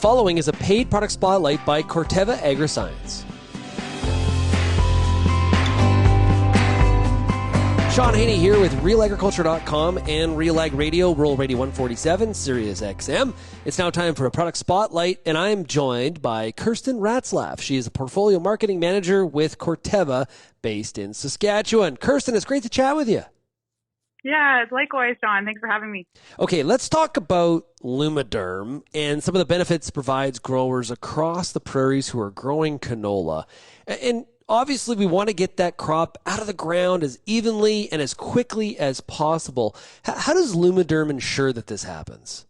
following is a paid product spotlight by Corteva Agriscience. Shaun Haney here with RealAgriculture.com and Real Ag Radio, Rural Radio 147, Sirius XM. It's now time for a product spotlight, and I'm joined by Kirsten Ratzlaff. She is a portfolio marketing manager with Corteva, based in Saskatchewan. Kirsten, it's great to chat with you. Yeah, likewise, Shaun. Thanks for having me. Okay, let's talk about Lumiderm and some of the benefits it provides growers across the prairies who are growing canola. And obviously, we want to get that crop out of the ground as evenly and as quickly as possible. How does Lumiderm ensure that this happens?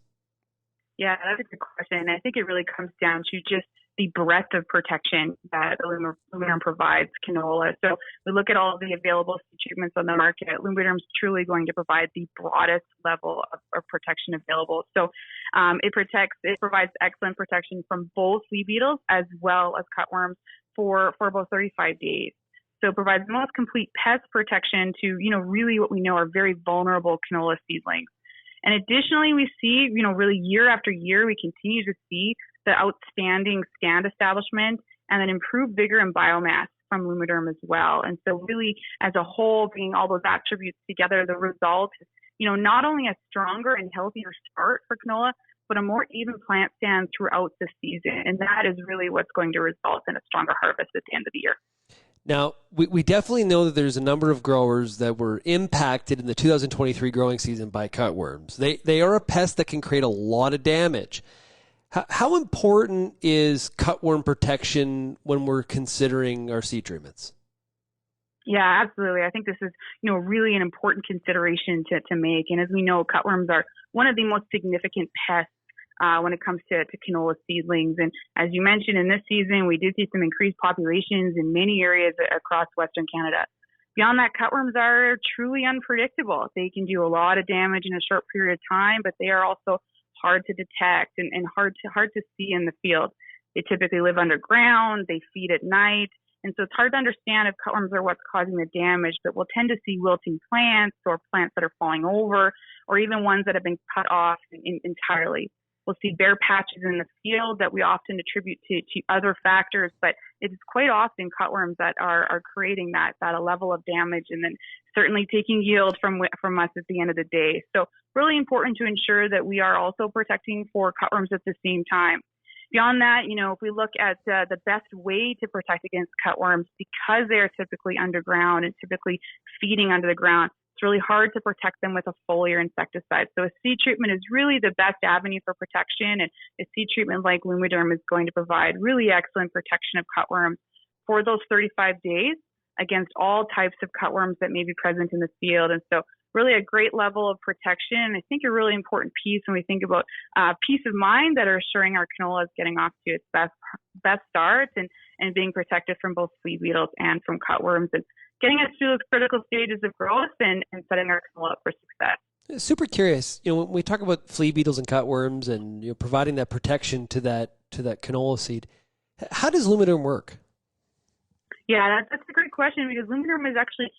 Yeah, that's a good question. I think it really comes down to just the breadth of protection that Lumiderm provides canola. So we look at all of the available seed treatments on the market. Lumiderm is truly going to provide the broadest level of protection available. So it provides excellent protection from both flea beetles as well as cutworms for about 35 days. So it provides the most complete pest protection to, really what we know are very vulnerable canola seedlings. And additionally, we see, really year after year, we continue to see the outstanding stand establishment and then improved vigor and biomass from Lumiderm as well. And so really, as a whole, bringing all those attributes together, the result is, not only a stronger and healthier start for canola, but a more even plant stand throughout the season. And that is really what's going to result in a stronger harvest at the end of the year. Now, we definitely know that there's a number of growers that were impacted in the 2023 growing season by cutworms. They are a pest that can create a lot of damage. How important is cutworm protection when we're considering our seed treatments? Yeah, absolutely. I think this is, really an important consideration to make. And as we know, cutworms are one of the most significant pests when it comes to canola seedlings. And as you mentioned, in this season, we did see some increased populations in many areas across Western Canada. Beyond that, cutworms are truly unpredictable. They can do a lot of damage in a short period of time, but they are also hard to detect and hard to see in the field. They typically live underground, they feed at night, and so it's hard to understand if cutworms are what's causing the damage, but we'll tend to see wilting plants or plants that are falling over, or even ones that have been cut off entirely. We'll see bare patches in the field that we often attribute to other factors, but it is quite often cutworms that are creating that level of damage and then certainly taking yield from us at the end of the day. So really important to ensure that we are also protecting for cutworms at the same time. Beyond that, if we look at the best way to protect against cutworms, because they are typically underground and typically feeding under the ground, it's really hard to protect them with a foliar insecticide. So a seed treatment is really the best avenue for protection, and a seed treatment like Lumiderm is going to provide really excellent protection of cutworms for those 35 days against all types of cutworms that may be present in the field. And so really a great level of protection. And I think a really important piece when we think about peace of mind that are assuring our canola is getting off to its best start and being protected from both flea beetles and from cutworms, and getting us through those critical stages of growth and setting our canola up for success. Super curious, when we talk about flea beetles and cutworms and providing that protection to that canola seed, how does Lumiderm work? Yeah, that's a great question, because Lumiderm is actually,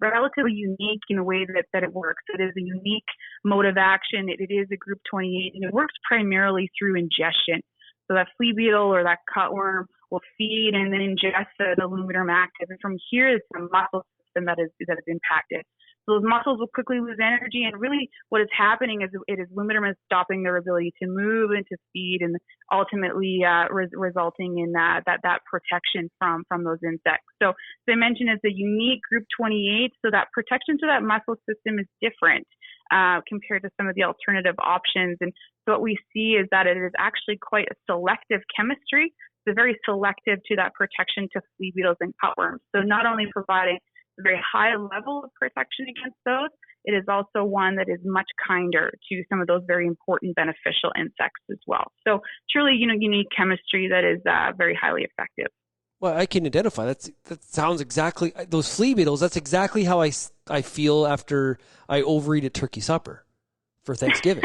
relatively unique in the way that it works. It is a unique mode of action. It is a group 28, and it works primarily through ingestion. So that flea beetle or that cutworm will feed and then ingest the Lumiderm active. And from here, it's the muscle system that is impacted. So those muscles will quickly lose energy. And really what is happening is Lumiderm is stopping their ability to move and to feed, and ultimately resulting in that protection from those insects. So as I mentioned, it's a unique group 28. So that protection to that muscle system is different compared to some of the alternative options. And so what we see is that it is actually quite a selective chemistry. It's very selective to that protection to flea beetles and cutworms. So not only providing a very high level of protection against those, it is also one that is much kinder to some of those very important beneficial insects as well. So truly, unique chemistry that is very highly effective. Well, I can identify. That sounds exactly, those flea beetles, that's exactly how I feel after I overeat at turkey supper for Thanksgiving.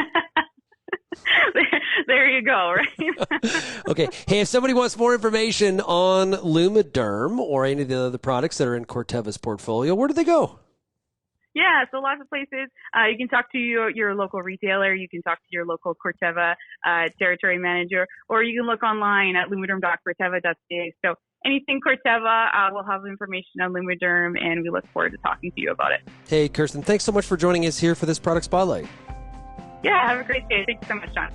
There you go, right? Okay. Hey, if somebody wants more information on Lumiderm or any of the other products that are in Corteva's portfolio, where do they go? Yeah, so lots of places. You can talk to your local retailer. You can talk to your local Corteva territory manager, or you can look online at lumiderm.corteva.ca. So anything Corteva, we'll have information on Lumiderm, and we look forward to talking to you about it. Hey, Kirsten, thanks so much for joining us here for this product spotlight. Yeah, have a great day. Thanks so much, Shaun.